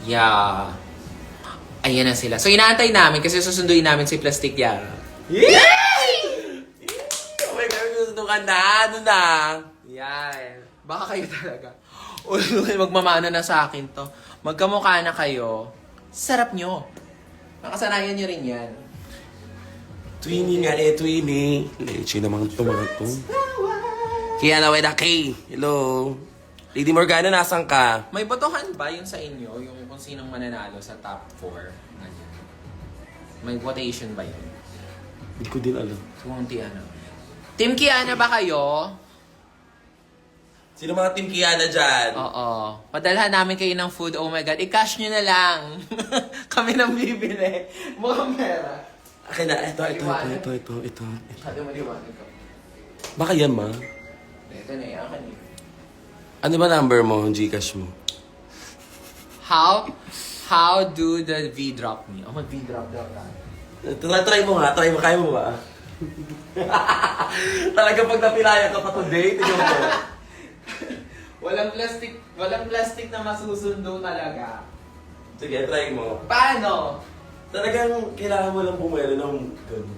Yeah. Ayan na sila. So, inaantay namin kasi susunduin namin si Plastic Yara. Yay! Oh my God, gusto ka na. Ano na? Yan. Baka kayo talaga. Magmamana na sa akin to. Magkamukha na kayo. Sarap nyo. Nakasanayan nyo rin yan. Twinnie nga Twinnie. Leche naman ito mga to. Kaya na wala kay. Hello. Lady Morgana, nasan ka? May botohan ba yun sa inyo? Yung kung sinong mananalo sa top 4? Ganyan. May votation ba yun? Hindi ko din alam. Kung Tiana. Team Kiana ba kayo? Sino mga Team Kiana dyan? Oo. Padalhan namin kayo ng food. Oh my God. I-cash nyo na lang. Kami nang bibili. Mukhang pera. Akin na. Ito. Masyado maliwanag ka. Baka yan, ma? Ito na yan. Kanina. Ano ba number mo, Gcash mo? How do the V-drop me? Oh, mag-V-drop daw tayo. Try mo nga. Kaya mo ba? Talaga pag napilayan ka pa today, tignan mo. Walang plastic na masusundo talaga. Sige, try mo. Paano? Talagang kailangan mo lang pumwelo ng gano'n.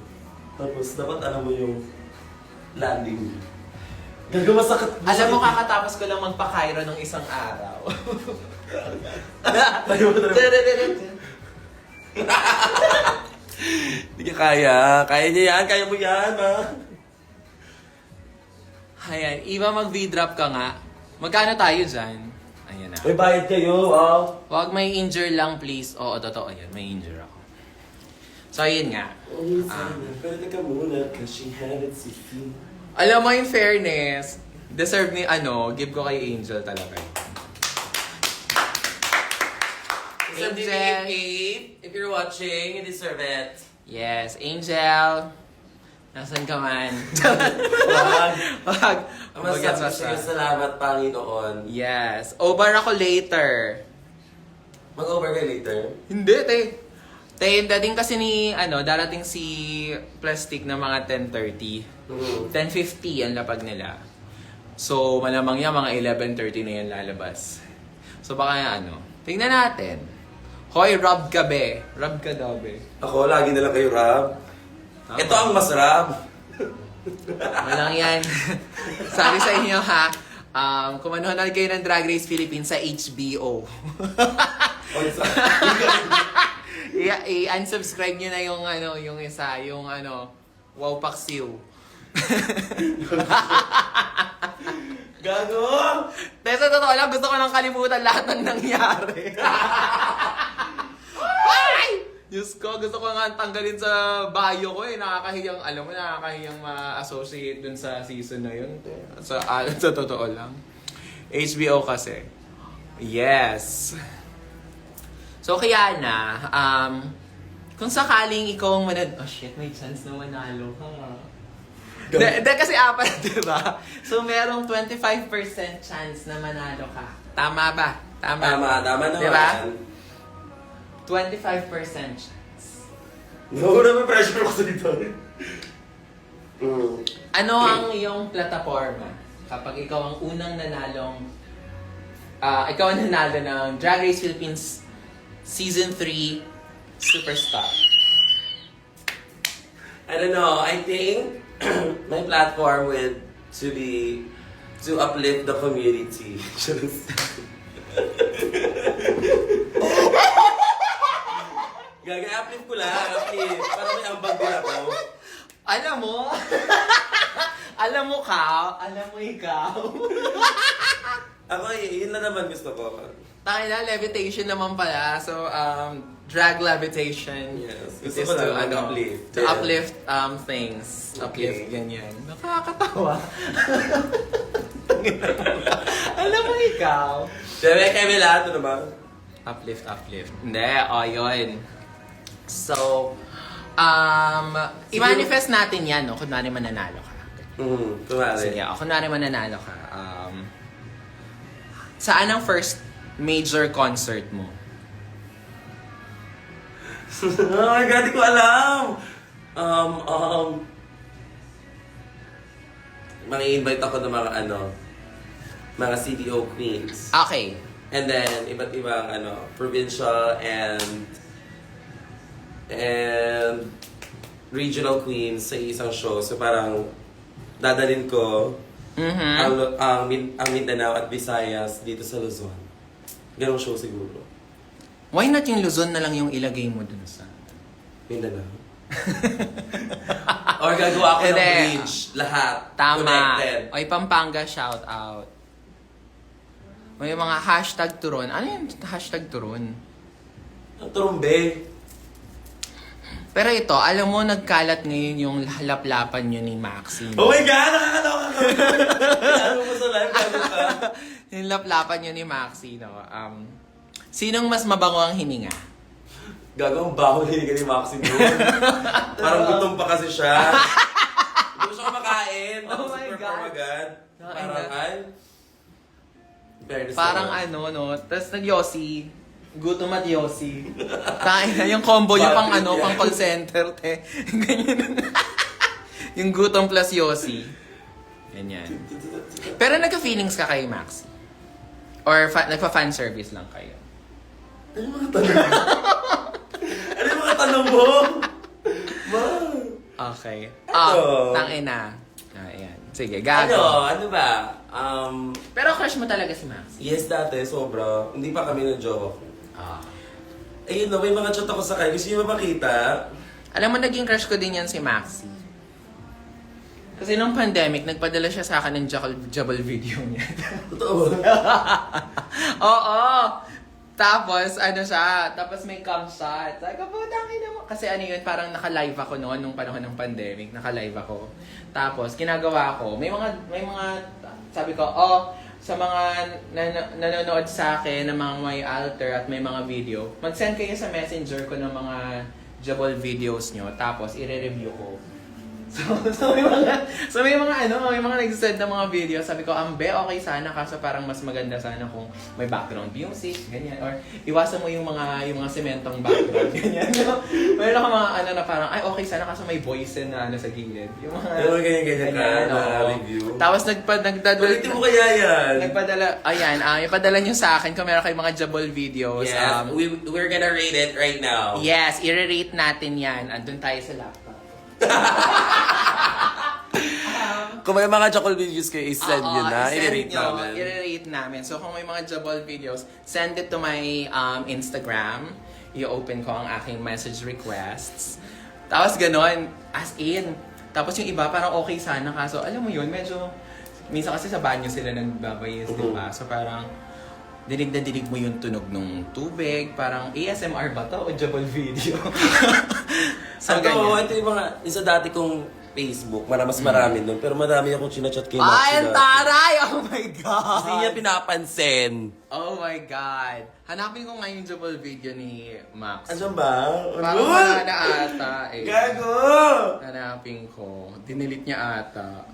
Tapos dapat alam mo yung landing. Gagawa masakit. Alam mo, kakatapos ko lang magpa-Cairo ng isang araw. Tayo mo. Hindi ka kaya. Kaya niya yan. Kaya mo yan, ha? Ayan, iba mag-V-drop ka nga. Magkano tayo dyan? Ayan na. May bayad kayo, wow. Huwag may injure lang, please. Oo, totoo yan. May injure ako. So, ayun nga. Pero teka muna, cause she had it si Finn. Alam mo, in fairness, deserve ni give ko kay Angel talaga. Angel. If you're watching, you deserve it. Yes, Angel. Nasaan ka man? Wag. Bagets Masabi salamat, Panginoon. Yes. Over ako later. Mag-over ka later? Hindi, te. Dating kasi darating si Plastic na mga 10:30. 10:50 ang lapag nila. So, malamang yan, mga 11:30 na yan lalabas. So, baka tingnan natin. Hoy, Rob ka be. Rob ka daw be. Ako, lagi na lang kayo, Rab. Tama. Ito ang mas Rab. Walang yan. Sabi sa inyo ha, kung manonood kayo ng Drag Race Philippines sa HBO. I-unsubscribe nyo na yung isa, Wow Paksiw. Gago! Pero sa totoo lang, gusto ko nang kalimutan lahat ng nangyari. Ay! Diyos ko, gusto ko nga tanggalin sa bio ko eh. Nakakahiyang, nakakahiyang ma-associate dun sa season na yun. Sa totoo lang. HBO kasi. Yes. So, kaya na, kung sakaling ikaw ang oh shit, may chance na manalo ka. Hindi kasi apat, di ba? So, merong 25% chance na manalo ka. Tama ba? Tama naman. Diba? 25% chance. No, may pressure ako sa dito. Ano ang iyong plataforma kapag ikaw ang unang nanalong ikaw ang nanalo ng Drag Race Philippines Season 3 Superstar? I don't know. I think my platform would to uplift the community. Uplift ko lang. Uplift. Para may ambag din ako. Alam mo? Alam mo ikaw? Ako, yun na naman gusto ko. Tayo na, levitation naman pala. So, drag levitation. Yes. It Gusto is ko to, lang uplift. to uplift things. Uplift, Okay. ganyan. Nakakatawa. Alam mo ikaw? Siyempre, kaya lahat, ano ba? Uplift. Hindi, yun. So, i-manifest natin yan, no? Kunwari mananalo ka. Kumari. Sige, kunwari mananalo ka. Saan ang first major concert mo? Oh my God, di ko alam! Mang-i-invite ako ng mga mga CDO queens. Okay. And then, iba't ibang, provincial and regional queens sa isang show. So parang, dadalhin ko ang Mindanao at Visayas dito sa Luzon. Ganong show siguro. Why not yung Luzon na lang yung ilagay mo dun sa... Mindanao. Or gagawa ako ng Hindi. bridge. Lahat. Tama. Connected. Oy, Pampanga, shout out. May mga hashtag turon. Ano yung hashtag turon? Ang turumbe. Pero ito, alam mo, nagkalat ngayon yung laplapan nyo ni Maxine. Oh my God! Nakakatawa ka! Ano mo sa live? Ano ka? Yung laplapan nyo ni Maxine, no? Sinong mas mabango ang hininga? Gagawang baho hiniga ni Maxine doon. Parang gutom pa kasi siya. Hindi ko siya kumakain. Oh my Super God. agad. Parang Parang ano, no? Tapos nag-Yossi. Gutom at Yossi. Kain na yung combo yung pang pang call center, te. Ganyan. Yung gutom plus Yossi. Ganyan. Pero nagka-feelings ka kay Max? Or nagpa-fan service lang kayo? Ano yung mga tanong mo? Ano yung mga tanong mo? Ma? Okay. Ano? Tangina. Ayan. Sige, gago. Ano ba? Pero crush mo talaga si Max? Yes, dati, sobra. Hindi pa kami ng jowa ko. Ah. Ayun no, may mga chat ako sa kanya. Gusto niyo ba makita? Alam mo, naging crush ko din yan si Maxi. Kasi nung pandemic, nagpadala siya sa akin ng jabal video niya. Totoo ba? Oo! Tapos, tapos may cam shot. Sabi ko, putang ina mo. Kasi parang naka-live ako noon, nung panahon ng pandemic, naka-live ako. Tapos, ginagawa ko, may mga, sabi ko, sa mga nanonood sa akin ng mga may alter at may mga video, mag-send kayo sa messenger ko ng mga jabal videos nyo, tapos i-review ko. So may mga nagsisend ng mga video, sabi ko, okay sana, kaso parang mas maganda sana kung may background music, ganyan, or iwasan mo yung mga sementong background, ganyan. Mayroon ako mga na parang, okay sana, kaso may voice na sa gilid. Yung mga ganyan ka, review. Tapos Ulitin mo kaya yan. ipadala nyo sa akin kung meron kayong mga jabal videos. Yes, we're gonna rate it right now. Yes, i-rate natin yan. Andun tayo sa laptop. Kung may mga jabal videos kayo, i-send nyo na. I-rate I-rate namin. I-rate namin. So kung may mga jabal videos, send it to my Instagram. I-open ko ang aking message requests. Tapos ganon, as in. Tapos yung iba parang okay sana, kaso alam mo yun, medyo minsan kasi sa banyo sila nagbabayis, di ba? So parang dinig na dinig mo yung tunog ng tubig, parang ASMR ba to o jabal video? So ganyan. Ito yung isa dati kong Facebook, mas marami nun, pero marami akong chinachat kay Maxi Ay, ang dati. taray! Oh my God! Kasi niya pinapansin. Oh my God! Hanapin ko nga yung jabal video ni Max. Ano ba? Parang wala na ata eh. Gago! Hanapin ko. Dinilit niya ata.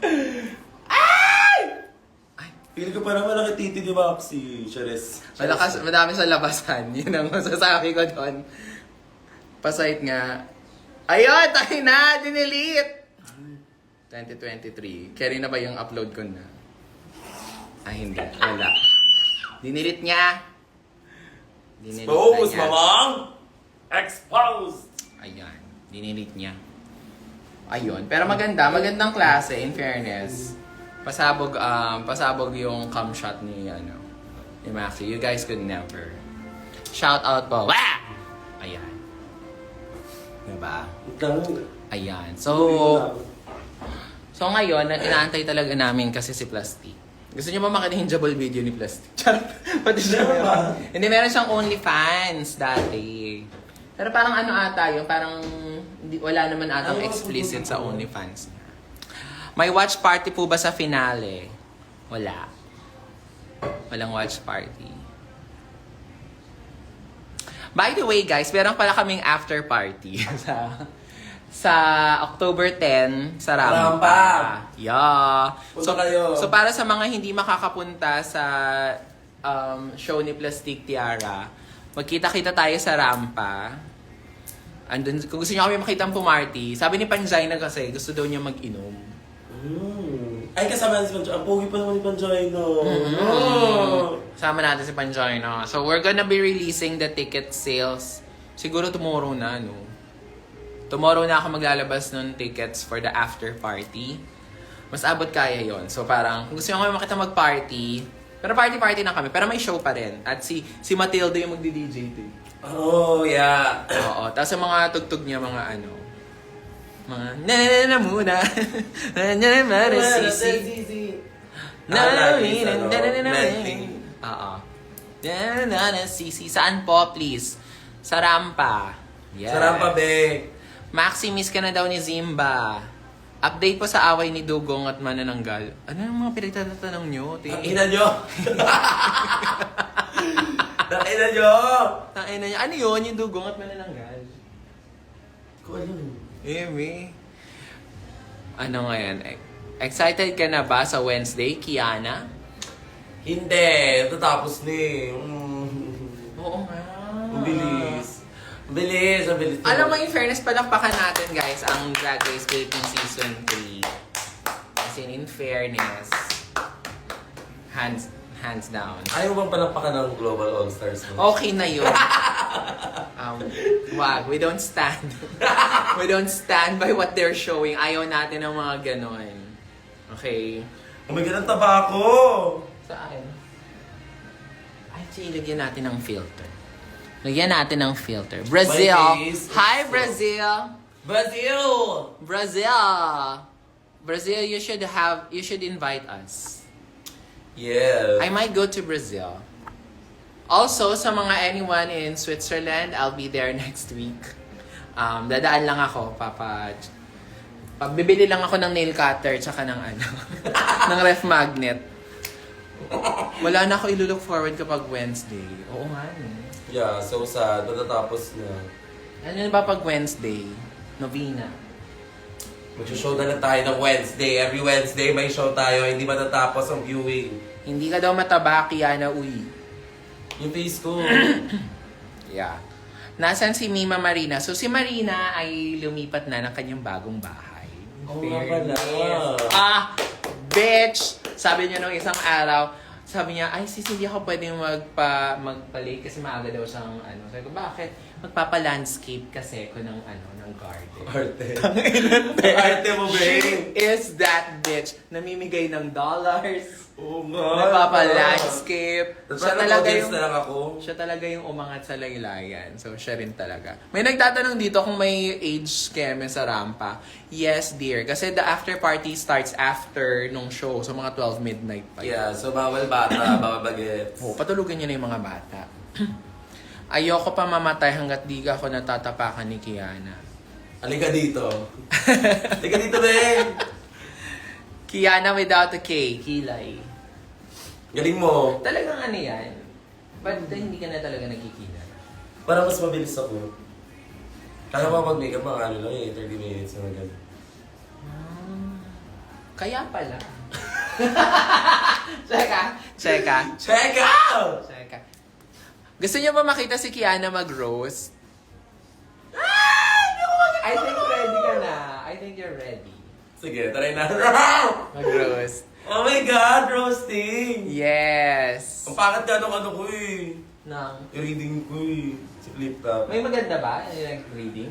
Pili ko parang malaki titi ni Maxi. Charis. Madami sa labasan. Yun ang masasabi ko doon. Pasait nga. Ayun! Tayo na! Dinilit! 2023. Carry na ba yung upload ko na? Hindi. Wala. Dinilit niya. Exposed, mamang! Exposed! Ayan. Dinilit niya. Ayun. Pero magandang klase, in fairness. Pasabog yung cam shot ni Maxi. You guys could never. Shout out po. Wah! Ayan. Diba? Ayan. So ngayon, inaantay talaga namin kasi si Plastic. Gusto niyo ba makita yung jabal video ni Plastic? Pati siya meron. Hindi, meron siyang OnlyFans dati. Pero parang ata yun, parang wala naman atang explicit sa OnlyFans. May watch party po ba sa finale? Wala. Walang watch party. By the way guys, meron pala kaming after party sa October 10 sa Rampa. Yeah. Punta kayo. So para sa mga hindi makakapunta sa show ni Plastic Tiara, magkita-kita tayo sa Rampa. Andun, kung gusto niyo kami makita pumarty, sabi ni Panjay na kasi gusto daw niya mag-inom. Ay, kasama natin si Panchoy. Ang pogi pa naman ni Panchoy, no? Sama natin si Panchoy, no? So, we're gonna be releasing the ticket sales. Siguro tomorrow na, no? Tomorrow na ako maglalabas ng tickets for the after party. Mas abot kaya yon. So, parang, kung gusto nyo kayo makita mag-party, pero party-party na kami, pero may show pa rin. At si Matilda yung magdi-DJ to. Oh, yeah. Oo. Tapos yung mga tugtog niya, mga ano, mga na muna. Na sisi. Oo. Na sisi. Saan po, please? Sa Rampa. Yes. Sa Rampa, be. Maxi, miss ka na daw ni Zimba. Update po sa away ni Dugong at Manananggal. Ano yung mga pinagtatanong nyo? Ang ina nyo. Ang ina nyo. Tangina niya. Ano yun? Yung Dugong at Manananggal? Ko alam. Amy. Ano ngayon? Excited ka na ba sa Wednesday, Kiana? Hindi. Tatapos ni. Oo nga. Ang bilis. Ang bilis. Ang bilis. Alam mo, in fairness, palakpakan natin, guys, ang Drag Race Philippines Season 3. As in fairness. Hands down. Ayaw bang palakpakan ng Global All-Stars mo? Okay na yun. Wag, we don't stand. We don't stand by what they're showing. Ayaw natin ng mga ganon. Okay? Oh my God, ang taba ko! Saan? Ay, lagyan natin ng filter. Lagyan natin ng filter. Brazil! My face is Hi, so- Brazil! Brazil! Brazil! Brazil, you should invite us. Yes. I might go to Brazil. Also, sa mga anyone in Switzerland, I'll be there next week. Dadaan lang ako, bibili lang ako ng nail cutter tsaka ng ng ref magnet. Wala na ako ilulook forward kapag Wednesday. Oo nga. Yeah, so sad. Matatapos na. Ano ba pag Wednesday? Novena. Mag-show na lang tayo ng Wednesday. Every Wednesday may show tayo. Hindi matatapos ang viewing. Hindi ka daw mataba, Kiana, uy. Yung face ko. Yeah. Nasaan si Mima Marina? So si Marina ay lumipat na ng kanyang bagong bahay. Oo nga pala. Bitch! Sabi niya nung isang araw, sabi niya, ay sis, hindi ako pwedeng magpa-late kasi maaga daw siyang Sabi ko, bakit? Magpapa-landscape kasi ko ng garden. Arte. Arte mo, babe. Is that bitch namimigay ng dollars? Oo nga. Nagpapa-landscape. Siya talaga na lang ako. Siya talaga yung umangat sa laylayan. So, siya rin talaga. May nagtatanong dito kung may age scam sa Rampa. Yes, dear. Kasi the after party starts after nung show. So, mga 12 midnight pa yun. Yeah, so bawal bata, bawal bagets. Oh, patulugan niyo na yung mga bata. Ayoko pa mamatay hanggat di ka ako natatapakan ni Kiana. Halika dito. Halika dito, babe. Kiana without a K. Kilay. Galing mo. Talagang ano yan? Ba't hindi ka na talaga nagkikilay? Para mas mabilis ako. Kaya mo mag-makeup mga 30 minutes na ganun. Kaya pala. Cheka. Check out! Cheka. Gusto niyo ba makita si Kiana mag-roast? I think ready ka na. I think you're ready. Sige, try na. Mag-roast. Oh my God, roasting! Yes. Ang pangat ka nung ko eh. Nang. Yung reading ko eh. Si Flip Top. May maganda ba yung reading?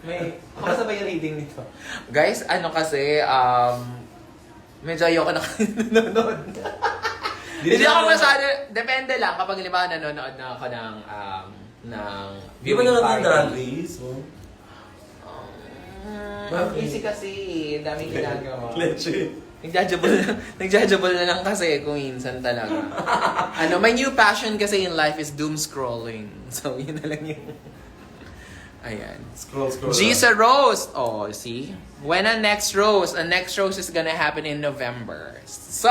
May, kamusta ba yung reading nito? Guys, kasi, medyo ayoko na nanonood. Hindi ako masyado, depende lang kapag liba nanonood na ako ng Di ba na natin Drag Race? Ang easy kasi, daming ginagawa. Leche. Nagjajabol na lang kasi kung minsan talaga. My new passion kasi in life is doom scrolling. So, yun na lang yung... Ayan. Scroll. G sa roast! Oh, see? When a next roast? A next roast is gonna happen in November. So,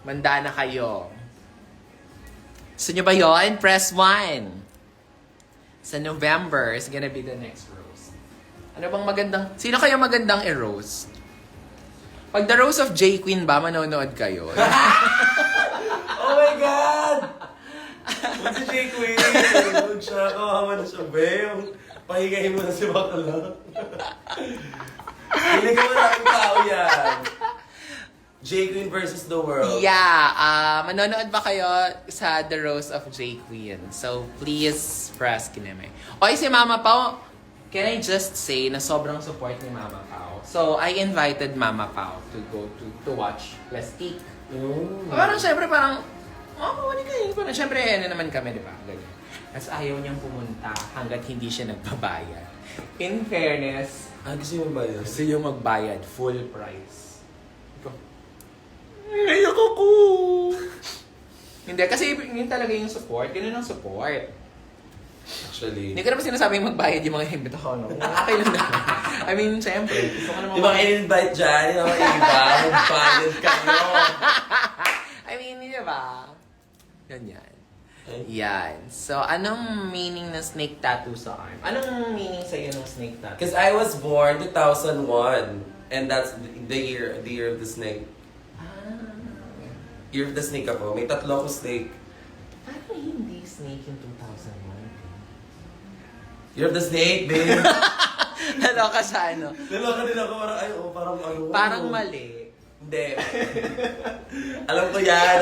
manda na kayo. Gusto nyo ba yun? Press 1. Sa November is gonna be the next roast. Ano bang magandang... Sino kaya magandang i-roast? Pag the roast of J Queen ba, manonood kayo? Oh my God! Huwag si Jay Queen. Huwag siya. Kawawa na siya, babe. Pahingahin mo na si Bakala. Hindi ko maraming tao yan. J Queen versus the world. Yeah, manonood ba kayo sa The Rose of J Queen? So, please press kineme. Okay, si Mama Pao, can I just say na sobrang support ni Mama Pao. So, I invited Mama Pao to go to watch Plastic. Parang syempre, parang, wala kayo. Parang syempre, ano naman kami, di ba? Ganyan. Tapos ayaw niyang pumunta hanggat hindi siya nagbabayad. In fairness, Gusto yung bayad? gusto niyo magbayad, full price. Ngayon ako! Hindi, kasi yun talaga yung support. Ganun ang support. Actually. Hindi ko naman sinasabing magbayad yung mga invite ako, no? Okay lang naman. I mean, syempre, gusto ko naman... Di ba in-invite dyan? Yung mga iba, magbayad kayo. I mean, di ba? Ganyan. Yan. So, anong meaning ng snake tattoo sa arm? Anong meaning sa'yo ng snake tattoo? Because I was born 2001. And that's the year of the snake. Year of the snake ako. May 3 akong snake. Parang hindi snake yung 2001. Year of the snake, babe. Naloka siya, ano? Naloka din ako. Parang ano. Parang mali. Hindi. Alam ko yan.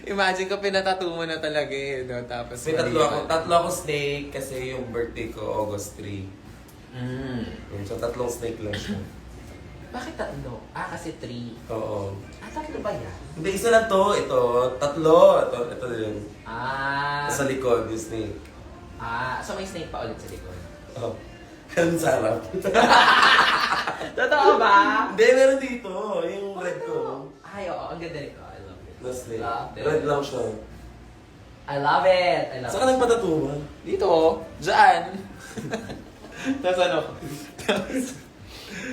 Imagine ko pinatattoo mo na talaga eh, no? Tapos May mali 3 ako. yun. 3 ako snake kasi yung birthday ko, August 3. So, 3 snake lang siya. Bakit 3? Kasi 3. Oo. 3 ba yan? Hindi, isa lang to. Ito. 3. Ito din. Sa likod, yung snake. So may snake pa ulit sa likod. Oh. Ganun sa harap. Totoo ba? Hindi, meron dito. Yung red ko. Ay, oo. Ang ganda nito. I love it. Na snake. Love it. Red lang siya. I love it. I love Saan ka nagpatatuwa? Dito. Diyan. Tapos ano?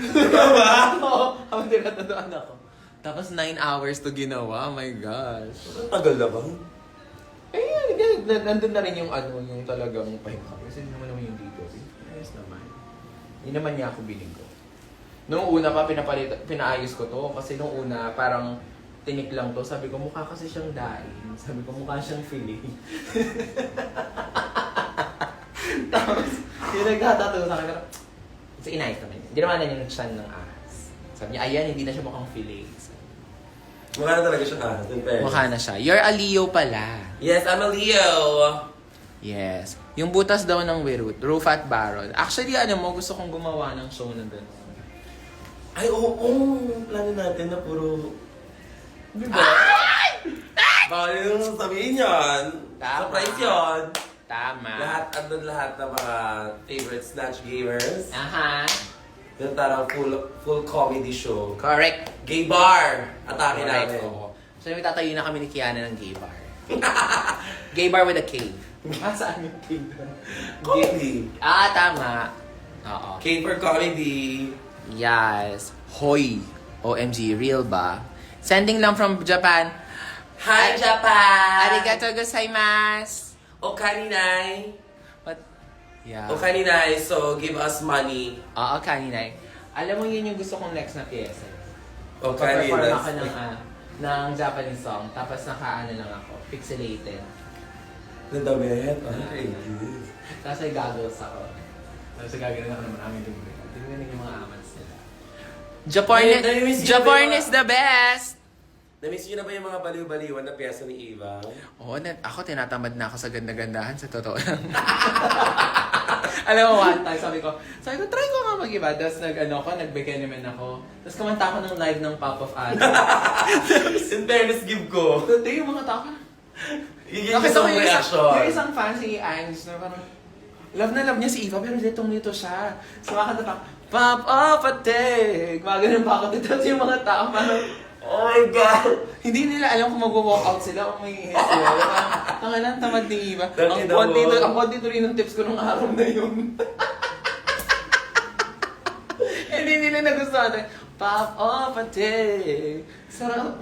Ikaw ba? Oo. Habang tinatatuan ako. Tapos 9 hours to ginawa. Oh my gosh. Tagal na ba? Nandun na rin yung ano, yung talagang pahinga. Kasi hindi naman yung dito. Ayos naman. Hindi naman niya ako binigo. Noong una pa, pinaayos ko to. Kasi noong una, parang tinik lang to. Sabi ko, mukha kasi siyang daing. Sabi ko, mukha siyang filet. Tapos, yung nagtatato sa akin, pero, kasi inayos naman yun. Hindi naman na yung chan ng ahas. Sabi niya, ayan, hindi na siya mukhang filet. Mukha na talaga siya ahas. Mukha na siya. You're a Leo pala. Yes, I'm a Leo. Yes. Yung butas daw ng Wirut, Rufat Baron. Actually, ano mo, gusto kong gumawa ng show na gano'n. Ay, oo. Plano natin na puro... Diba? Bawal yung sabihin yun. Tama. Surprise yun. Tama. Andun lahat ng mga favorite Snatch gamers. Aha. Yung tarang full comedy show. Correct. Gay bar! Atake Correct. namin. Oo. So, tatayo na kami ni Kiana ng gay bar. Gay bar with a K. Saan yung K doon? Comedy. Tama. Oo. K for comedy. Yes. Hoy. OMG, real ba? Sending lang from Japan. Hi, Japan! Arigato gozaimasu. Okaninai. What? Yeah. Okaninai, so give us money. Oo, kaninay. Alam mo yun yung gusto kong next na pyesa. Okaninai. Perform ako ng Japanese song, tapos naka-ano lang ako, pixelated. Nadamit. Ay, tapos ay goggles ako. Tapos ay gagawin ako ng maraming libre. Tingnan yung mga amats nila. Japan is the best! Namiss nyo na ba yung mga baliw-baliwan na piyesa ni Eva? Oo, ako tinatamad na ako sa ganda-gandahan, sa totoo lang. Alam mo, one time, sabi ko, try ko nga mag-iba. Tapos nagbigay naman ako. Tapos kumanta ako ng live ng Pop of Adam. In fairness, give ko. Today, yung mga tao, Yung isang reaction. Yung isang fan, si Ange, na parang, love na love niya si Eva, pero litong-lito siya. Sumakanta pa, Pop of a Day! Mga ganun pa ako. Tapos yung mga tao, parang, Oh my God! hindi nila alam kung mag-walk out sila o may ihis sila. Tanganan, tamad ni Eva. Bakit Ang konti rin ng tips ko nung araw na yun. Hindi nila nagustuhan. Pop of a Day! Sarap.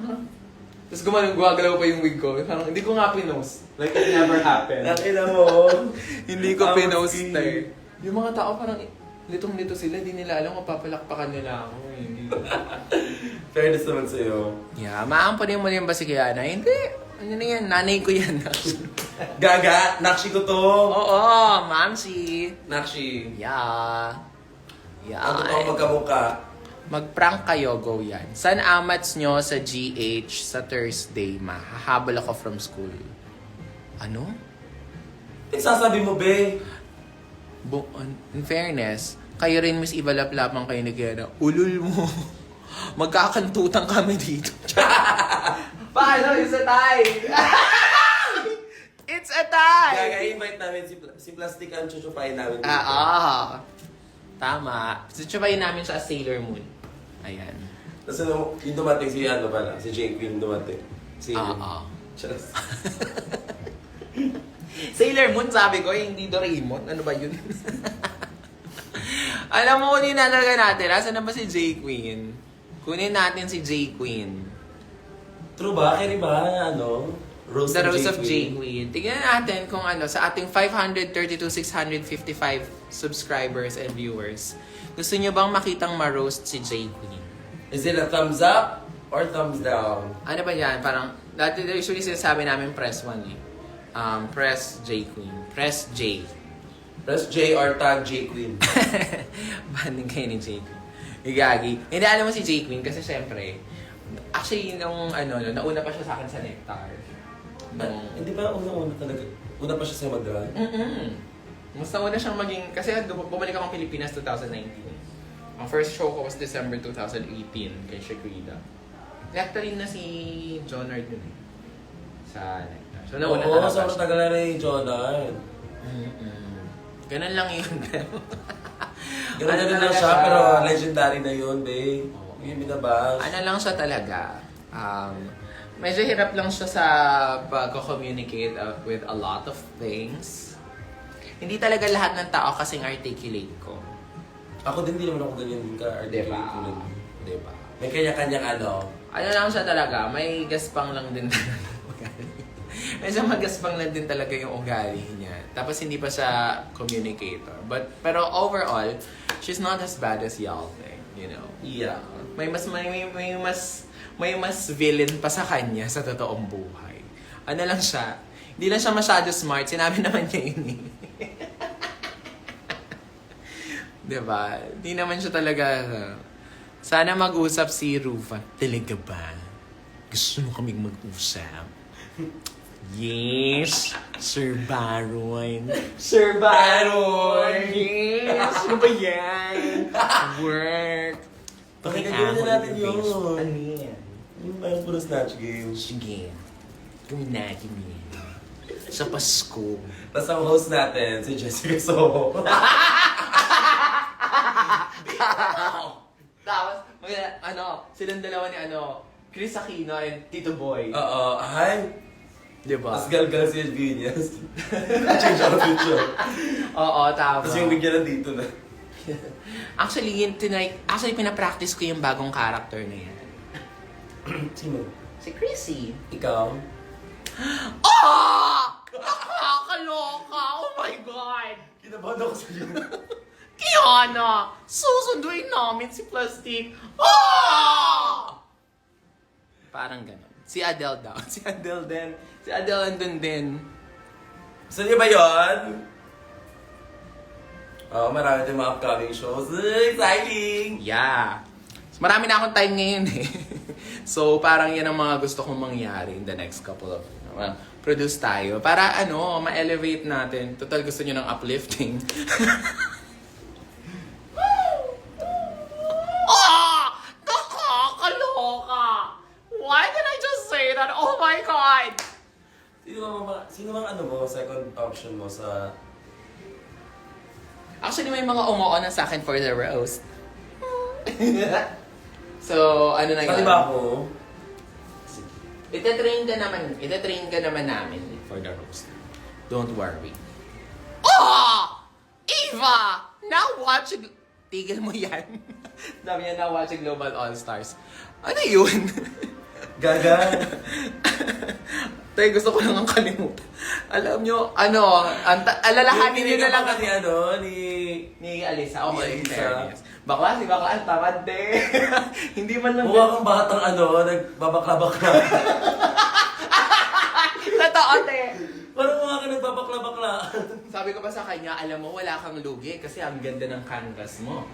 Tapos gumagalaw pa yung wig ko. Parang hindi ko nga pinost. Like it never happened. Nakina mo. Hindi ko Ang pinost sweet. eh. Yung mga tao parang litong-lito sila. Hindi nila alam kung papalakpakan nila ako. Hindi. Fairness naman sa'yo. Yeah, maampanin mo rin ba si Kiana? Hindi. Ano na yan? Nanay ko yan. Gaga! Nakshi ko to! Oo, mamsi. Nakshi. Yeah. Yeah. Ang totoo magkamukha. Mag-prank kayo, go yan. San amats nyo sa GH sa Thursday, ma? Hahabol ako from school. Ano? Sasabi mo, be. In fairness, kayo rin, Miss Ibalap-lapang kayo na ulul mo. Magkakantutan kami dito. Paano? It's a tie! It's a tie! Gaga-invite namin si Plastic ang chuchupain namin dito. Tama. Chuchupain namin siya as Sailor Moon. Ayan. Tapos yung dumating si ano pala, si Jake Quinn dumating. Just. Sailor Moon, sabi ko, hindi Doraemon. Ano ba yun? Alam mo, kunin na talaga natin. Asan na ba si J. Queen? Kunin natin si J. Queen. True ba? Kaya ba, ano? The Rose of J. Queen. Tingnan natin kung ano, sa ating 532,655 subscribers and viewers, gusto nyo bang makitang ma-roast si J. Queen? Is it a thumbs up or thumbs down? Ano ba yan? Parang, dati usually sinasabi namin press 1 eh. Press J. Queen. Press J. Press J or tag J Queen. Banding kayo ni J. Queen. Igagi. Hindi alam mo si J. Queen kasi syempre, actually nung nauna pa siya sa akin sa Nectar. Hindi ba una talaga? Una pa siya sa'yo mag-drag? Mas nauna siyang maging, kasi bumalik akong Pilipinas 2019. Ang first show ko was December 2018 kay Shakrida. Nectarine na si John Ard yun eh. Sa Nectar. So nauna Oo, talaga sobrang tagal na ni Jonah. Ganun lang yun. Ganun lang siya, pero legendary na yun, babe. Yung binabash. Ano lang siya talaga. Medyo hirap lang siya sa pag-communicate with a lot of things. Hindi talaga lahat ng tao kasing articulate ko. Ako din, di naman ako ganyan ka-articulate tulad. Diba? May kanya-kanyang ano. Ano lang siya talaga, may gaspang lang din talaga yung ugali. Medyo magaspang lang din talaga yung ugali niya. Tapos hindi pa siya communicator. Pero overall, she's not as bad as y'all think, you know? Yeah. May mas villain pa sa kanya sa totoong buhay. Ano lang siya, hindi lang siya masyado smart. Sinabi naman niya yun eh. Diba? Hindi naman siya talaga. Sana mag-usap si Rufa. Talaga ba? Gusto mo kaming mag-usap? Yes! Sir Baron! Sir Baron! Yes! Ano ba yan? Work! Pakinggan na natin yun. Ano yan? Yung ba yung puro snatch game? Sige. Gawin natin yan. Sa Pasko. Tapos ang host natin, si Jessica Soho. Tapos, silang dalawa ni Chris Aquino and Tito Boy. Oo, ay. Diba? Tapos galgal si Elvinias. Change outfit siya. Oo, tama. Tapos yung wig niya nandito na. Actually, pinapractice ko yung bagong character na yan. Sino? Si Chrissy. Ikaw? Oh! Nakakaloka! Oh my God! Kinabahan ako sa'yo. Kiana! Susunduin namin si Plastic! Oh! Parang ganun. Si Adele daw. Si Adele din. Si Adele andun din. Gusto niyo ba yun? Oo, marami tayong mga upcoming shows. Exciting! Yeah. So, marami na akong time ngayon eh. So, parang yan ang mga gusto kong mangyari in the next couple of produce tayo. Para ma-elevate natin. Total gusto nyo ng uplifting. Nakakaloka! Why did I just say that? Oh my God! Sino bang second option mo sa... Actually, may mga umuo na sa akin for the roast. So, ano na yun? Pati ba ako? Itatrain ka naman namin for the roast. Don't worry. Oh! Eva! Now watch... Tigil mo yan. Sabi niya, now watching Global All-Stars. Ano yun? Gaga. Tay, gusto ko lang ang kalimutan. Alam nyo, alalahanin nyo na lang ni Alisa. Oh, Ni in Alisa. fairness. Bakla, si Bakla, ang tamad de. Hindi man lang... Mukha kang batang nagbabakla-bakla. Totoo, te. Parang mukha ka nagbabakla-bakla. Sabi ko pa sa kanya, alam mo, wala kang lugi kasi ang ganda ng canvas mo.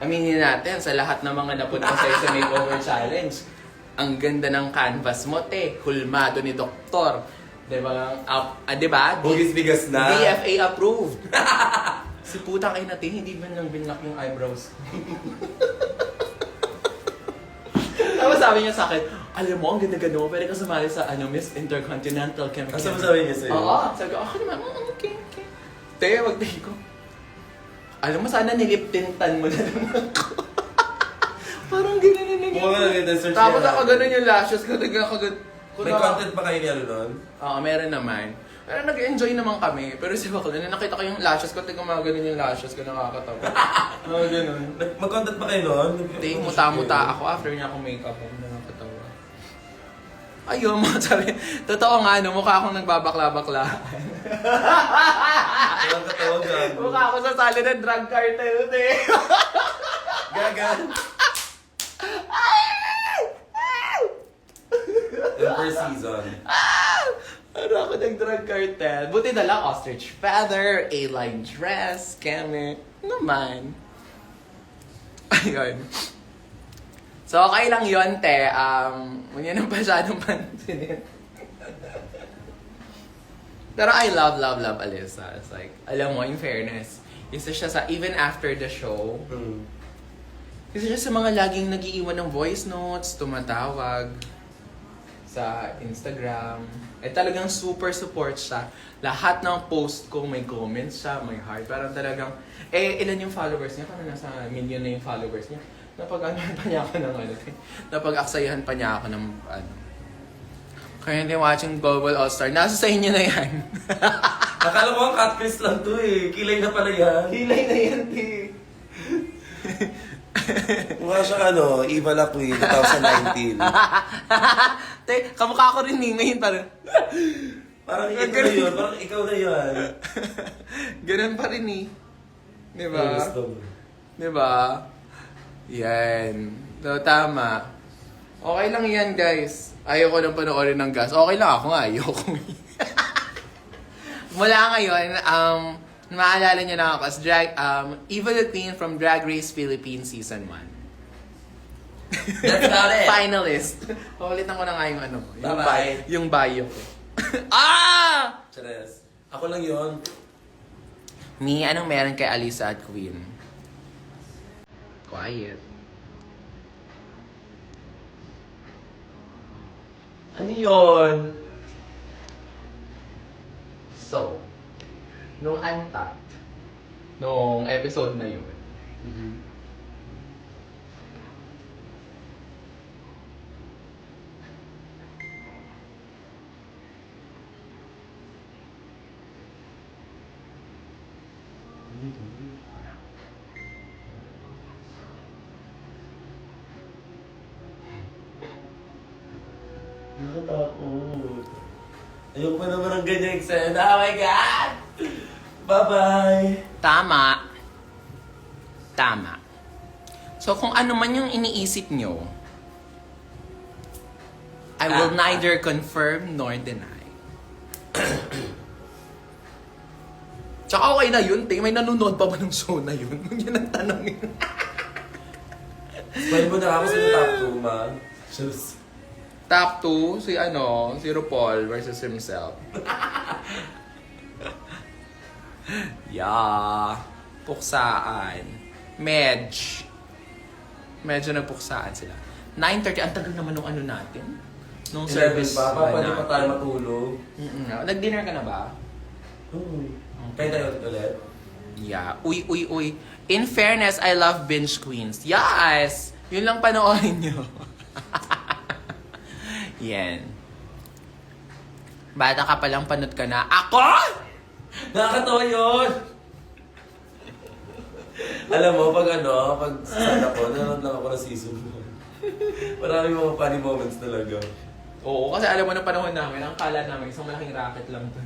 aminin natin, sa lahat ng mga napunta sa'yo sa makeover challenge, ang ganda ng canvas mo, te. Hulmado ni Doktor. Diba? Diba? Hugis-bigas na. DFA approved. Si putang ay natin, hindi man lang binlock yung eyebrows. Tapos sabi niya sa akin, alam mo, ang ganda-ganda mo, pwede ka sumali sa Miss Intercontinental Chemical. Asa mo sabi niya sa'yo? Oo. Sabi ko, ako naman, okay. Te, wag tayo ko. Alam mo, sana niliptintan mo na lang ako. Parang gano'n na Mukha nga lang yung search Tapos niya. ako ganun yung lashes ko, nagkakagan. May content pa kayo ni ano nun? Oo, meron naman. Pero nag-enjoy naman kami. Pero si Bakla, na nakita ko yung lashes ko, tignan mga ganun yung lashes ko, nakakatawa. Oo, ganun. Mag-content pa kayo nun? Hindi, muta-muta ako after niya akong makeup. Nakakatawa. Ayun, mo sabi, totoo nga, no, mukha akong nagbabakla-bakla. Nakakatawa gago. Mukha ako sa sali ng drug cartel, eh. Gagan. Yung first season. Ano ako nag-drug cartel? Buti na lang, ostrich feather, A-line dress, keme. Naman. Ayun. So, okay lang yun, te. Huwag niya nang masyadong pansinin. Pero I love Alyssa. It's like, alam mo, in fairness, isa siya sa, even after the show, isa siya sa mga laging nag-iiwan ng voice notes, tumatawag sa Instagram. Talagang super support siya. Lahat ng post ko may comments siya, may heart. Parang talagang, ilan yung followers niya? Parang nasa million na yung followers niya. Napag-anuhan pa niya ako ng napag-aksayahan pa niya ako ng Currently watching Global All-Star. Nasa sa inyo na yan. Akala ko ang catfish lang to eh. Kilay na pala yan. Hilay na yan, ti. Mukha siya Eva La Queen, 2019. Te, kamukha ko rin eh. Ngayon parang... Parang ikaw na yun. Parang ikaw na yun. Ganun pa rin eh. Diba? Gusto mo. Diba? Yan. So, tama. Okay lang yan, guys. Ayoko nang panoorin ng gas. Okay lang ako nga. Ayoko. Mula ngayon, maalala niyo na ako as Eva the Queen from Drag Race Philippines Season 1. That's about it. Finalist. Paulitan ko na nga yung Bye-bye. yung bio ko. Ah! Chares. Ako lang yun. Mi, anong meron kay Alyssa at Queen? Quiet. Ano yun? So, nung Untapped, nung episode na yun, Nakatakot. Ayoko pa naman ng ganyan eksena. Oh my God! Bye-bye! Tama. So kung ano man yung iniisip nyo, I will neither confirm nor deny. Tsaka okay na yun, te. May nanonood pa ba ng show na yun? Yun ang tanongin. Smile mo na ako sa top 2, ma. Just... Top 2, si RuPaul versus himself. Yeah. Puksaan. Medyo nagpuksaan sila. 9:30, ang tagal naman nung natin. Nung 11 service pa, papa, di natin. pa tayo matulog. Nag-dinner ka na ba? Kaya tayo ulit. Yeah. Uy. In fairness, I love binge queens. Yes! Yun lang panoorin nyo. Yan. Bata ka palang panood ka na. Ako? Nakakatawa yun! Alam mo, pag sana ko, nanonood lang ako ng season 1. Marami mga funny moments talaga. Oo, kasi alam mo na panahon namin, ang kala namin, isang malaking racket lang to.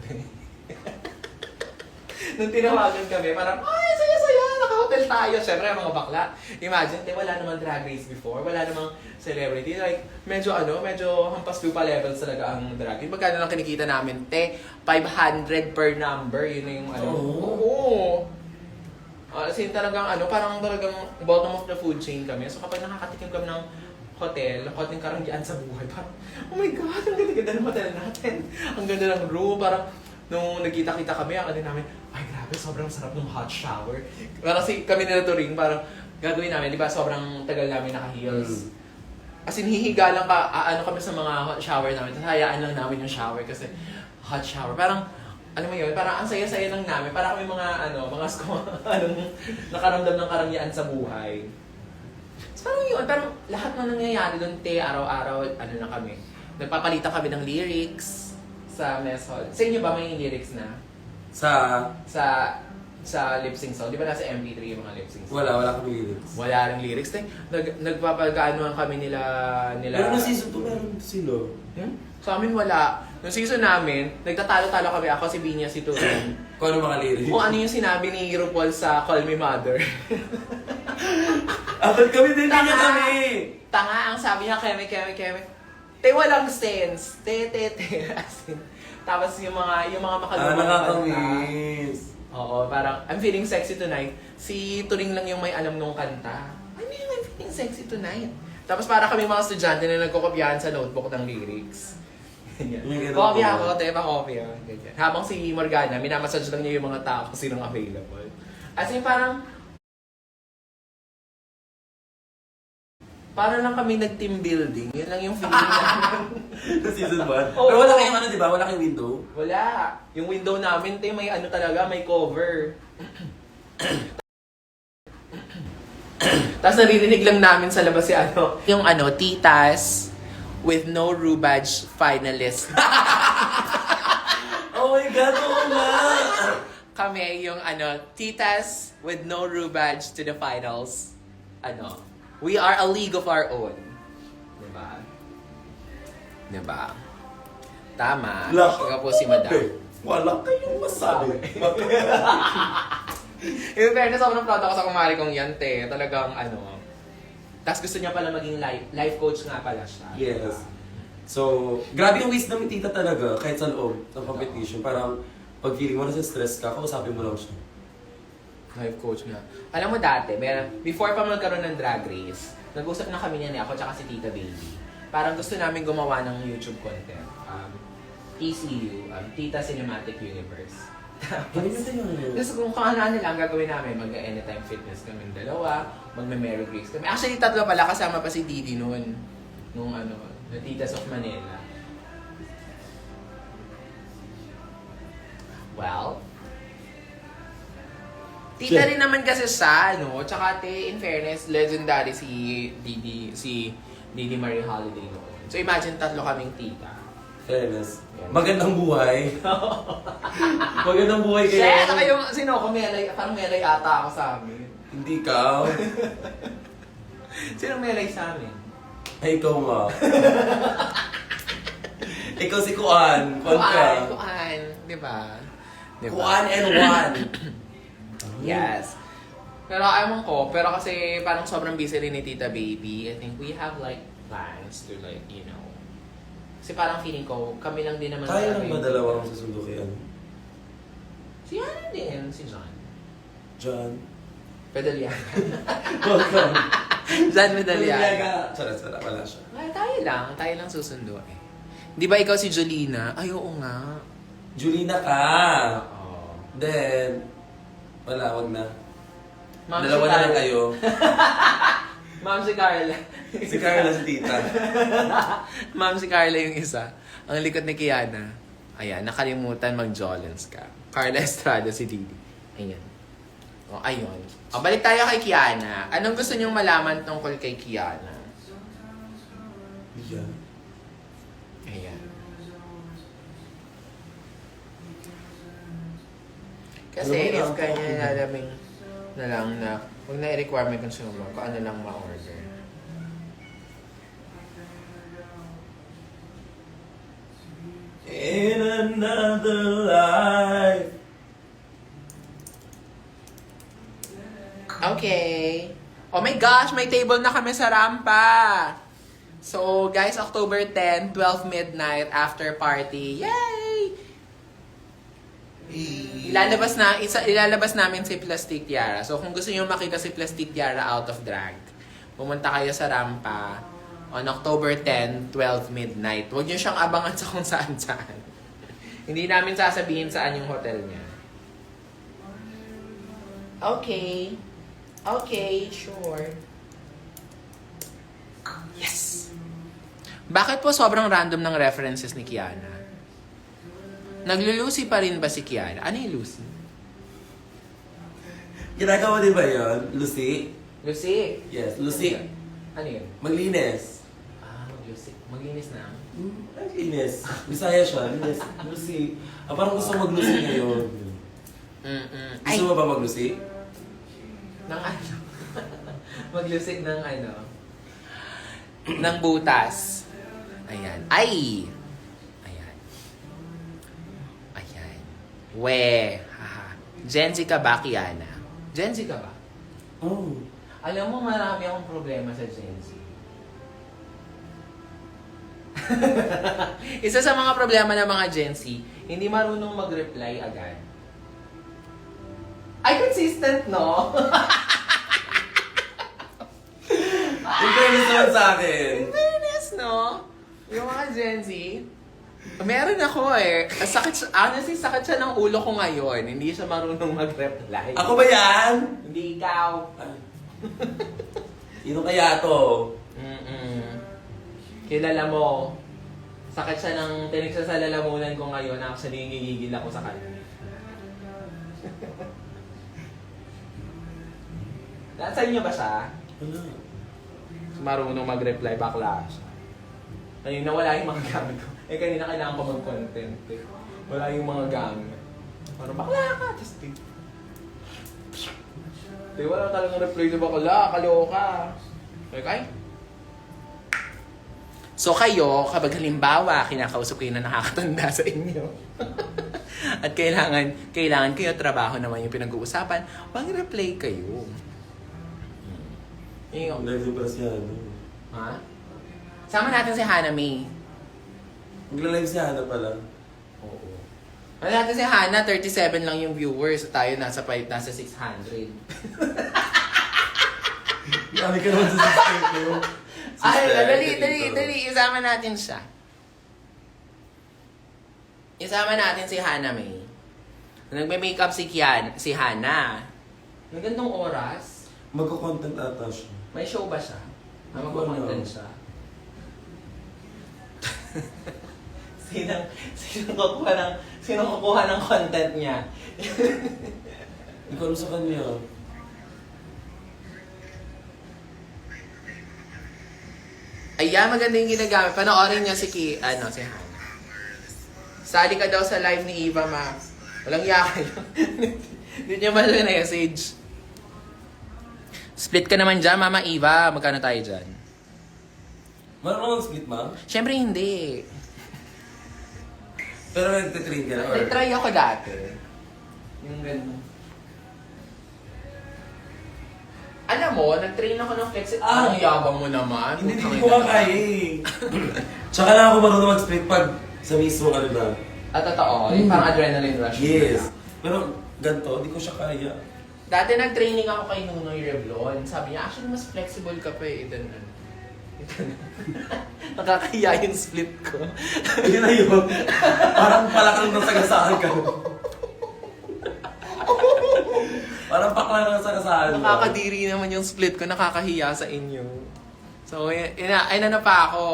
Nung tinawagan kami, parang, ay, saya-saya, naka-hotel tayo. Siyempre, mga bakla. Imagine, wala namang drag race before, wala namang celebrity. Like, medyo hampas lupa levels talaga ang drag. Yung magkano lang kinikita namin, 500 per number, yun na yung Oo. Oo. As in talagang parang talagang bottom of the food chain kami. So kapag nakakatikim kami ng hotel karangyaan sa buhay, parang, oh my God, ang ganda-ganda ng hotel natin. Ang ganda ng room, parang, nung nagkita-kita kami, ang namin, ay grabe, sobrang sarap ng hot shower. Parang kami nila Turing, parang gagawin namin, di ba, sobrang tagal namin naka-heels. As in, hihiga lang kami sa mga hot shower namin, tapos hayaan lang namin yung shower kasi hot shower. Parang, mo yun, parang ang saya-saya lang namin, parang kami mga nakaramdam ng karangyaan sa buhay. So, parang yun, parang lahat ng nangyayari doon, araw-araw, na kami. Nagpapalitan kami ng lyrics sa mess hall. Sa inyo ba may lyrics na? Sa lip sync song? Di ba nasa MP3 yung mga lip sync song? Wala kami lyrics. Wala ring lyrics. Nagpapaganoan kami nila... Pero na season 2 meron sila. Sa amin wala. Nung season namin, nagtatalo-talo kami. Ako, si Binya, si Turing. Kung ano mga lyrics. Kung ano yung sinabi ni RuPaul sa Call Me Mother. Apat kami din niya kami! Tanga, ang sabi niya, keme. Te, walang sense. Te. As in, tapos yung mga makalumang nakakamiss. Oo, parang, I'm feeling sexy tonight. Si Turing lang yung may alam nung kanta. Ano yung I'm feeling sexy tonight? Tapos para kami mga estudyante na nagkokopyahan sa notebook ng lyrics. Ganyan. Kopya ako, te, pa-kopya. Ganyan. Habang si Morgana, minamassage lang niya yung mga tao kung sinong available. As in, parang lang kami nag-team building. Yun lang yung feeling namin. Sa season 1? Oo. Pero wala kayong di ba? Wala kayong window? Wala. Yung window namin, te, may talaga, may cover. Tapos naririnig lang namin sa labas yung titas with no Rubadge finalist. Oh my God, oo nga! Kami yung titas with no Rubadge to the finals. We are a league of our own. Diba? Tama. Ikaw po si Madam. Wala kayong masabi. In fairness, sobrang proud ako sa kumari kong yan, te. Talagang Tapos gusto niya pala maging life coach nga pala siya. Yes. So, grabe yung wisdom ni tita talaga, kahit sa loob ng competition. Parang, pag feeling mo na sa stress ka, kausapin mo lang siya. Life coach nga. Alam mo dati, before pa magkaroon ng Drag Race, nag-usap na kami niya ako tsaka si Tita Baby. Parang gusto namin gumawa ng YouTube content. TCU, Tita Cinematic Universe. Tapos kung ano lang gagawin namin, mag-anytime fitness kami dalawa, mag-Mary Grace kami. Actually, tatlo pala, kasama pa si Didi noon. Nung the Titas of Manila. Well, tita rin naman kasi siya, Tsaka in fairness, legendary si Didi Marie Holiday noon. So imagine tatlo kaming tita. Fairness. Magandang buhay. Magandang buhay kayo. Siya, saka yung sino ko, parang melay ata ako sa amin. Hindi ka. Sino melay sa amin? Ay, ikaw nga. Ikaw si Kuan. Kuan. Diba? Kuan and Juan. Yes. Pero ewan ko, pero kasi parang sobrang busy rin ni Tita Baby. I think we have plans to kasi parang feeling ko, kami lang din naman Kaya lang ba dalawang susundo kay Si din, si John. John. Pedalian. Welcome. John Pedalian. Charot, wala siya. Ay, tayo lang susundo Di ba ikaw si Jolina? Ay, oo nga. Julina ka. Oo. Then, wag na. Ma'am, Dalawa si na lang Carla. kayo. Ma'am, si Carla. Si Carla si tita. Ma'am, si Carla yung isa. Ang likod ni Kiana. Ayan, nakalimutan mag-Jolens ka. Carla Estrada si Didi. Ayan. O, ayun. O, balik tayo kay Kiana. Anong gusto niyong malaman tungkol kay Kiana? Yeah. Ayan. Kasi if kanya nalaming na lang na huwag na i-require may consumer kung ano lang ma-order. In another life. Okay. Oh my gosh, may table na kami sa rampa. So, guys, October 10, 12 midnight after party. Yay! Ilalabas namin si Plastic Tiara. So kung gusto niyo makita si Plastic Tiara out of drag, pumunta kayo sa Rampa on October 10, 12 midnight. Huwag niyo siyang abangan sa kung saan-saan. Hindi namin sasabihin saan yung hotel niya. Okay. Okay, sure. Yes! Bakit po sobrang random ng references ni Kiana? Naglo-Lucy pa rin ba si Kiana? Ano yung Lucy? Ginagawa din ba yun? Lucy? Lucy? Yes, Lucy. Ano yun? Maglinis. Lucy. Maglinis na. Maglinis. Bisaya siya. Linis. Lucy. Parang gusto mag-Lucy ngayon. Gusto mo ba mag-Lucy? Ng ano? Maglusik ng ano? Ng butas. Ayan. Ay! Ayan. Ayan. We. Haha. Gen Z ka ba, Kiana? Gen Z ka ba? Oh. Alam mo, marami akong problema sa Gen Z. Isa sa mga problema ng mga Gen Z, hindi marunong mag-reply agad. Ay, consistent, no? Yung fairness naman sa akin. In fairness, no? Yung mga Gen Z, meron ako eh. Honestly, sakit siya ng ulo ko ngayon. Hindi siya marunong mag-reply. Ako ba yan? Hindi ikaw. Sino kaya to? Kilala mo. Sakit siya ng tinig siya sa lalamunan ko ngayon. Actually, gigigil ako sa kanya. Nasa inyo ba siya? Wala. Marunong mag-reply, bakla siya. Kanina wala yung mga gamit ko. Kanina kailangan ko mag-content eh. Wala yung mga gamit. Parang bakla ka, tapos wala talagang reply na bakla, kaloka. Okay? So kayo, kapag halimbawa, kinakausap kayo na nakakatanda sa inyo, at kailangan kayo trabaho naman yung pinag-uusapan, mag-reply kayo. Yung, Live pa si Hana. ha? Sama natin si Hana May. Magla-live si Hana pala. Oo. Ano natin si Hana, 37 lang yung viewers. Tayo nasa 600. Dami ka naman sa sister ko. Dali. Isama natin siya. Isama natin si Hana May. Nagme-makeup si Hana. Magandang oras. Magko-content ata siya. May show ba siya? Magko-content siya. Sinong kukuha ng content niya? Hindi ko alam sa kanya. Ayan, maganda yung ginagamit. Panoorin niya si Hana. Sali ka daw sa live ni Eva, ma. Walang yaka yun. Hindi niya message. Split ka naman dyan, Mama Eva. Magkano tayo dyan? Marunong split, ma? Siyempre hindi. Pero nagtitrain ka na, or? Nag-try ako dati. Yung gano'n. Alam mo, nag-train ako ng flex. Ang yabang mo naman. Hindi ko kaya eh. Tsaka lang ako marunong mag-split pag sa mismo ano na. Totoo. Yung parang adrenaline rush. Yes. Pero ganito, di ko siya kaya. Dati nag-training ako kay Nunoy Revlon. Sabi niya, actually mas flexible ka pa eh. Nakakahiya yung split ko. Yun na yun. Parang palakang ng sagasaan ka. Parang pakla ng sagasaan mo. Nakakadiri naman yung split ko. Nakakahiya sa inyo. So, na pa ako.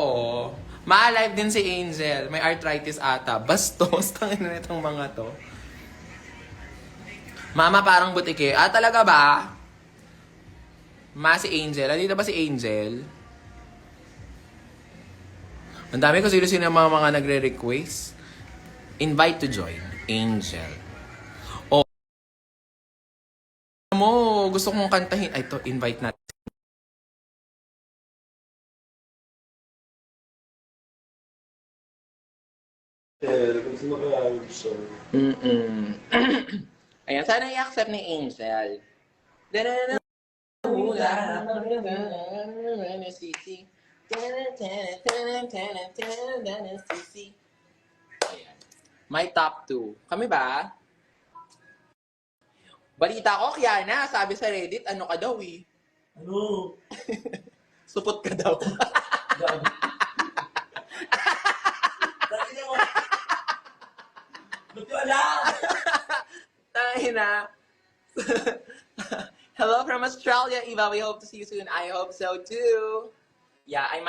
Ma-alive din si Angel. May arthritis ata. Bastos. Tangin na itong mga to. Mama parang butike. Talaga ba? Ma si Angel. Andito ba si Angel? Ang dami ko sino-sino yung mga nagre-request. Invite to join. Angel. Oh. Mo, gusto kong kantahin. Ay, to, invite natin. Gusto mo kaya siya. Ayan, sana i-accept ni Angel. Ayan. My top 2. Kami ba? Balita ko, Kiana, sabi sa Reddit, ano ka daw eh. Ano? Supot ka daw. Gabi. Dati niya mo. Ba't yung alam? Tayo na. Hello from Australia, Eva. We hope to see you soon. I hope so too. Yeah, I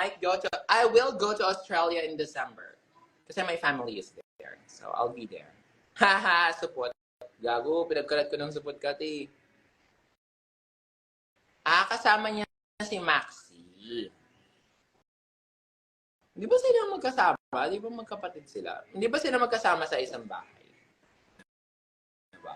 will go to Australia in December. Kasi my family is there. So, I'll be there. Haha, supot. Gago, pinagkalat ko ng supot ka, ti. Kasama niya si Maxi. Di ba sila magkasama? Di ba magkapatid sila? Hindi ba sila magkasama sa isang bahay? Diba?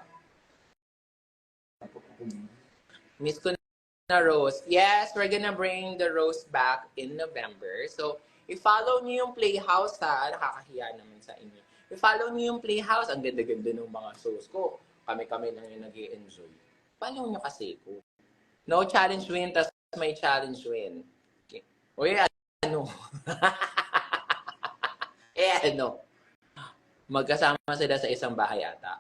Miss ko na roast. Yes, we're gonna bring the roast back in November. So, i-follow niyo yung Playhouse ha. Nakakahiya naman sa inyo. I-follow niyo yung Playhouse. Ang ganda-ganda ng mga shows ko. Kami-kami lang yung nag-i-enjoy. Follow niyo kasi ko. No challenge win, tas may challenge win. Okay. Uy, ano? Ano? Magkasama sila sa isang bahay ata.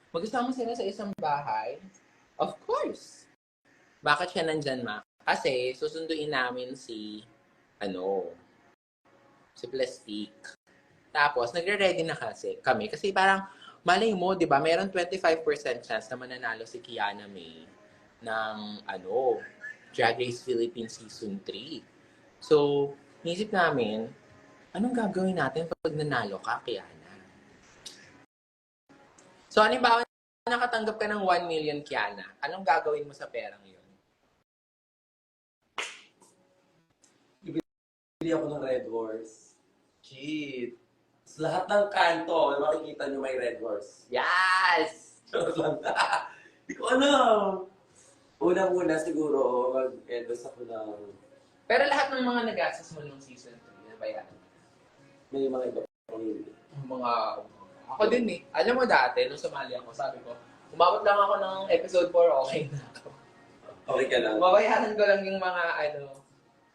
Magkasama sila sa isang bahay? Of course. Bakit siya nandyan, ma? Kasi susunduin namin si Plastic. Tapos, nagre-ready na kami. Kasi parang, malay mo, di ba, mayroon 25% chance na mananalo si Kiana May ng, Drag Race Philippines Season 3. So, nisip namin, anong gagawin natin pag nanalo ka, Kiana? So, halimbawa, nakatanggap ka ng 1 million, Kiana, anong gagawin mo sa perang yun? Bili ako ng Red Horse. Cheat. Lahat ng kanto, makikita nyo may Red Horse. Yes! Charot lang. Hindi ko alam. Unang-una siguro, mag-endorse ako ng... Pero lahat ng mga nagastos mo nung season 3, ano ba yan? May mga iba pang hindi. Ako din eh. Alam mo dati, nung sumali ako, sabi ko, umabot lang ako ng episode 4, okay na ako. Okay ka lang. Babayaran ko lang yung mga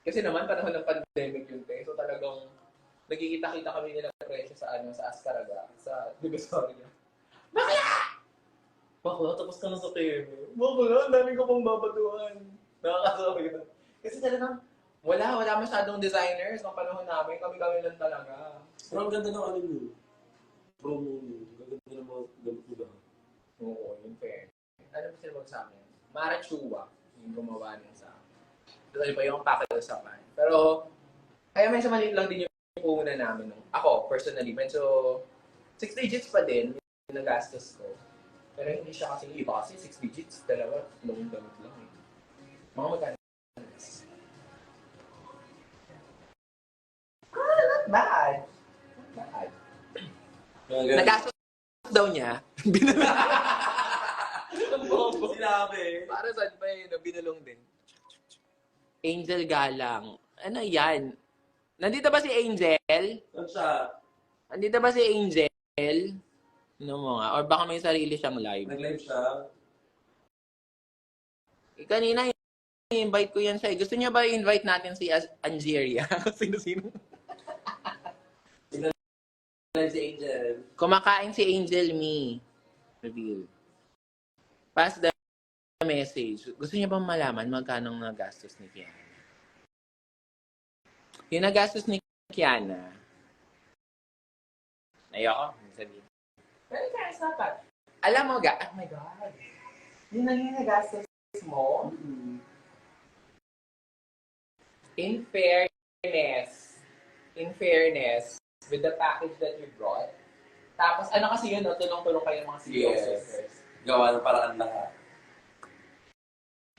kasi naman panahon ng pandemic yun te. So talagang nagkikita-kita kami nila presyo sa sa Ascaraga, sa Divisoria. Bakla, tapos ka na sa TV. Bakla, ang dami ko pang babatuhan. Nakakasawa yun. Kasi talagang wala masyadong designers ng panahon namin. Kami lang talaga. Pero ang ganda ng ano nyo. Promo nyo. Ang ganda ng mga gamit nyo ba? Oo, yun fair. Ano ba sila sa amin? Mara Chua, yung gumawa nun sa amin. Ito pa yung pakiusapan. Pero, kaya medyo maliit lang din yung puhunan namin. Ako, personally, medyo 6 digits pa din yung nagastos ko. Pero hindi siya kasi iba kasi 6 digits talaga. Long damit lang eh. Mga magkano. Not bad. Not bad. Nagastos daw niya. Sinabi. Para saan pa eh, binulong din. Angel Galang. Ano yan? Nandito ba si Angel? Ano siya? Nandito ba si Angel? Ano mo nga? Or baka may sarili siyang live? Nag-live siya? Kanina, i-invite ko yan siya. Gusto niya ba i-invite natin si Angeria? Sino-sino? Live si Angel. Kumakain si Angel Me. Reveal. Pass the message. Gusto niya bang malaman magkano nagastos ni Kiana? Yung nagastos ni Kiana, ayoko, sabihin. Pero it's not bad. Alam mo, oh my God. Yung naging nagastos mo, in fairness, with the package that you brought, tapos ano kasi yun, no? Tulong-tulong kayo mga Yes. Gawa ng paraan lahat.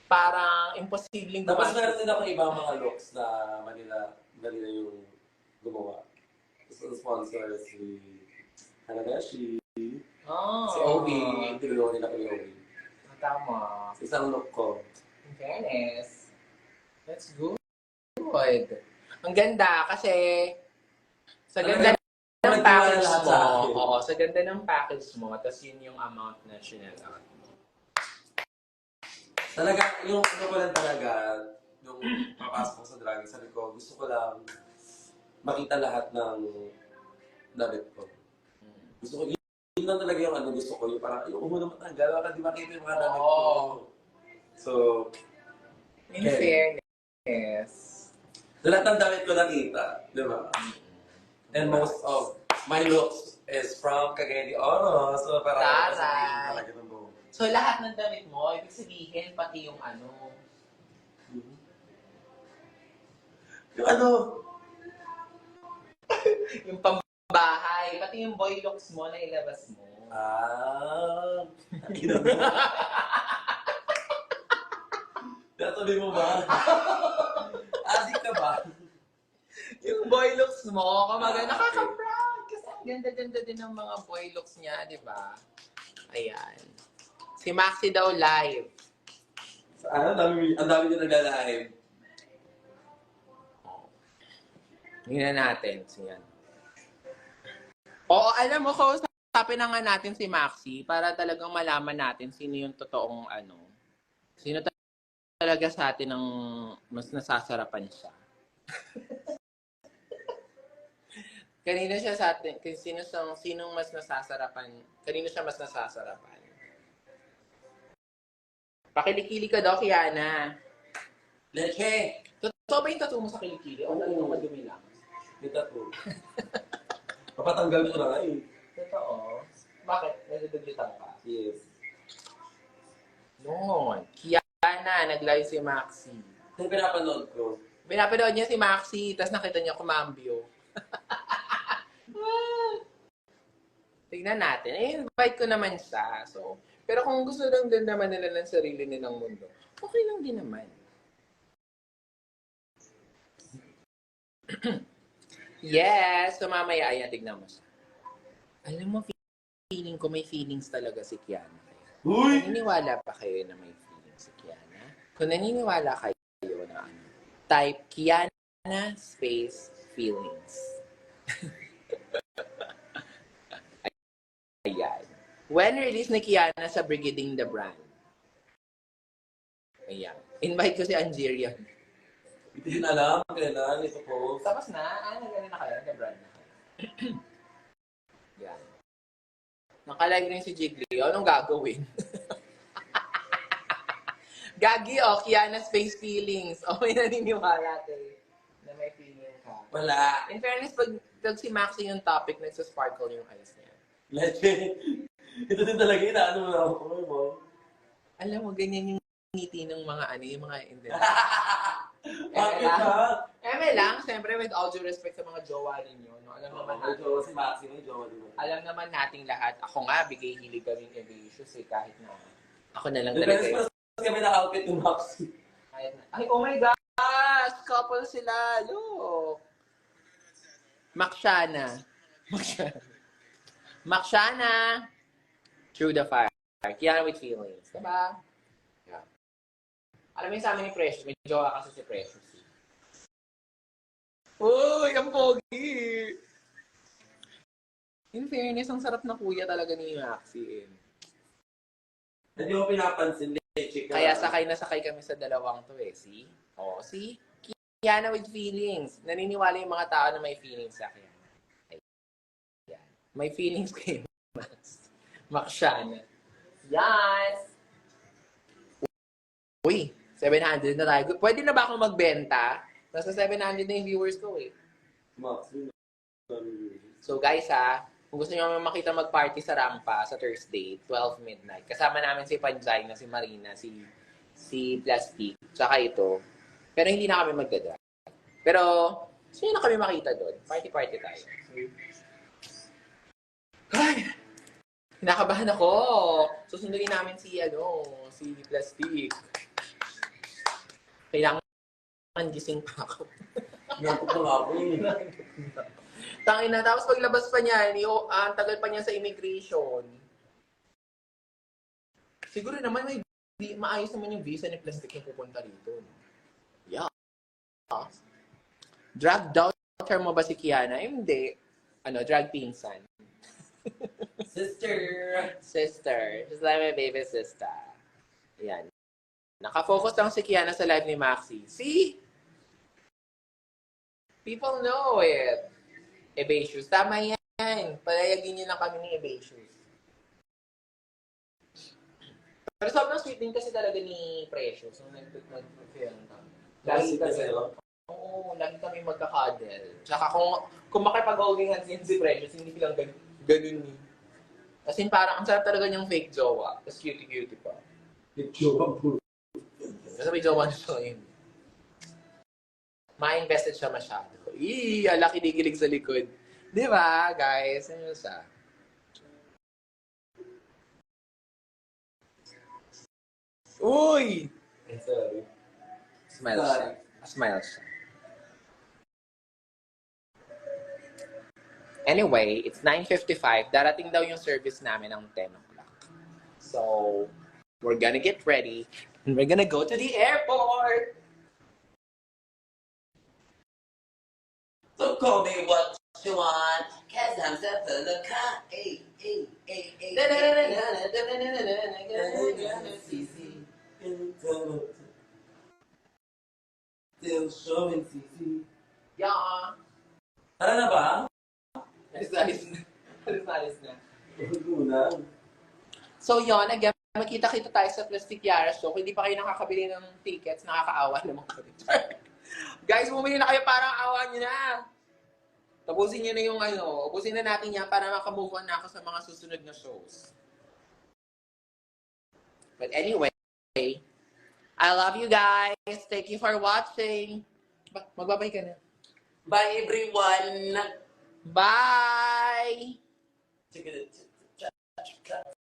Parang imposibleng Tapos meron din ako ibang mga looks na Manila yung gumawa. Gusto ng sponsor si Hanagashi, si Obi, tinulungan nila kay Obi. Tama. Isang look ko. In fairness, that's good. Ang ganda kasi sa ganda ng package mo, sa ganda ng package mo, tapos yun yung amount na sinelak mo. Talaga, yung ano ko lang talaga, nung papasok ko sa drag, sabi ko, gusto ko lang makita lahat ng damit ko. Gusto ko yun lang talaga yung ano gusto ko. Yung parang, ayoko mo na matanggal. Baka di makita yung mga damit ko. Oo. So, In Okay. fairness. so lahat ng damit ko nakita. Di ba? And most of my looks is from Cagayan de Oro. So, parang Taray. talaga ng buhok. So, lahat ng damit mo, ibig sabihin, pati yung ano, Yung ano, yung pambahay, pati yung boy looks mo na ilabas mo. Ginawa. Natuloy mo ba? Adik ka ba? Yung boy looks mo, kumaga, Okay. nakaka-proud. Kasi ang ganda-ganda din ng mga boy looks niya, di ba? Ayan. Si Maxi daw live. Ano, ang dami nyo nagla-live. Tingnan natin. Siyan. Oo, alam mo, kausapin na nga natin si Maxi para talagang malaman natin sino yung totoong ano. Sino talaga sa atin ang mas nasasarapan siya. Kanino siya sa atin, sinong mas nasasarapan, kanino siya mas nasasarapan. Pakilikili ka daw, Kiana. Leche! Totoo ba yung tattoo mo sa kilikili? O talagang madumi lang? May tattoo. Papatanggal ko na nga eh. Totoo? Bakit? Nagdudugitan ka? Yes. Noon. Kiana, nag-live si Maxi. Yung pinapanood ko. Pinapanood niya si Maxi, tapos nakita niya kumambyo. Tignan natin. Invite ko naman siya. So, pero kung gusto lang din naman nila ng sarili nilang mundo, okay lang din naman. Yes! So mamaya, ayan, tignan mo siya. Alam mo, feeling ko may feelings talaga si Kiana. Uy! Naniniwala pa kayo na may feelings si Kiana? Kung naniniwala kayo na ano, type Kiana space feelings. Ayan. When release ni Kiana sa Brigading the Brand? Ayan. Invite ko si Angeria. Hindi din alam kailan ito po. Tapos na? Nagano na kayo? The brand na kayo. Yan. Nakalive rin si Jiggly. Anong gagawin? Gagi, Kiana space feelings. May naniniwala tayo na may feeling ka. Wala. In fairness, pag si Maxi yung topic, nagsasparkle yung eyes niya. Leche. Ito din talaga inaano mo na ako mo. Alam mo, ganyan yung ngiti ng mga yung mga Bakit ba? lang, siyempre with all due respect sa mga jowa ninyo, no? Alam naman May natin, jowa si Maxi, may jowa din. alam naman nating lahat, ako nga, bigay hilig kaming ambitious kahit na ako na lang Depende talaga. pa kami na-outfit ng Maxi. Ay, oh my gosh! Couple sila! Look! Makshana. Makshana! Through the fire. Kiana with feelings. Diba? Yeah. Alam mo yung sa amin ni Precious, may jowa kasi si Precious. Uy, ang pogi! In fairness, ang sarap na kuya talaga ni Maxi. Hindi mo pinapansin, Leche ka. Kaya sakay na sakay kami sa dalawang to eh. See? Oh, see? Kiana with feelings. Naniniwala yung mga tao na may feelings sa akin. Ayan. May feelings kay Max. Makshana. Yes! Uy, 700 na tayo. Pwede na ba akong magbenta? Nasa 700 na yung viewers ko eh. Maxi. So guys kung gusto nyo makita mag-party sa Rampa sa Thursday, 12 midnight, kasama namin si Panjay na si Marina, si Plastic, tsaka ito. Pero hindi na kami magdadra. Pero, sino na kami makita doon? Party-party tayo. Ay! Kinakabahan ako! Susunduin namin si Plastic. Kailangan gising pa ako. Nakot na nga ako eh. Tangin na. Tapos paglabas pa niya, ang tagal pa niya sa immigration. Siguro naman maayos naman yung visa ni Plastic na pupunta rito. Yeah. Drag daughter mo ba si Kiana? Hindi. Drag pinsan. Sister. Sister. She's like my baby sister. Yan. Nakafocus lang si Kiana sa live ni Maxi. See? People know it. Ebacious. Tama yan. Palayagin niyo lang kami ni Ebacious. Pero sobrang sweet din kasi talaga ni Precious. Nung nag-film kami. Lagi Kasi kami, sa'yo. oo, lagi kami magka-cuddle. Tsaka kung makipag-holding hands din si Precious, hindi lang ganun eh. As in, parang ang sarap talaga niyang fake jowa. Tapos cutie-cutie pa. Kasi may jowa na siya ngayon. Ma-invested siya masyado. Ala kinikilig sa likod. Di ba, guys? Ano siya? Uy! Sorry. Smile siya. Smile siya. Anyway, it's 9:55. Darating daw yung service namin ng 10 o'clock. So, we're gonna get ready. And we're gonna go to the airport! So call me what you want, cause I'm set for the car. Ay, ay, ay, ay, Still showing CC. Yeah. Tara na ba? Alis na. Huwag So yun, again, makita-kita tayo sa Plastic Yara Show. Kung hindi pa kayo nakakabili ng tickets, nakakaawa naman kami. Guys, bumili na kayo, parang awa nyo na. Tapusin nyo na yung ubusin na natin yan para makamove on na ako sa mga susunod na shows. But anyway, I love you guys. Thank you for watching. Magbabay ka na. Bye everyone! Bye! Check it out.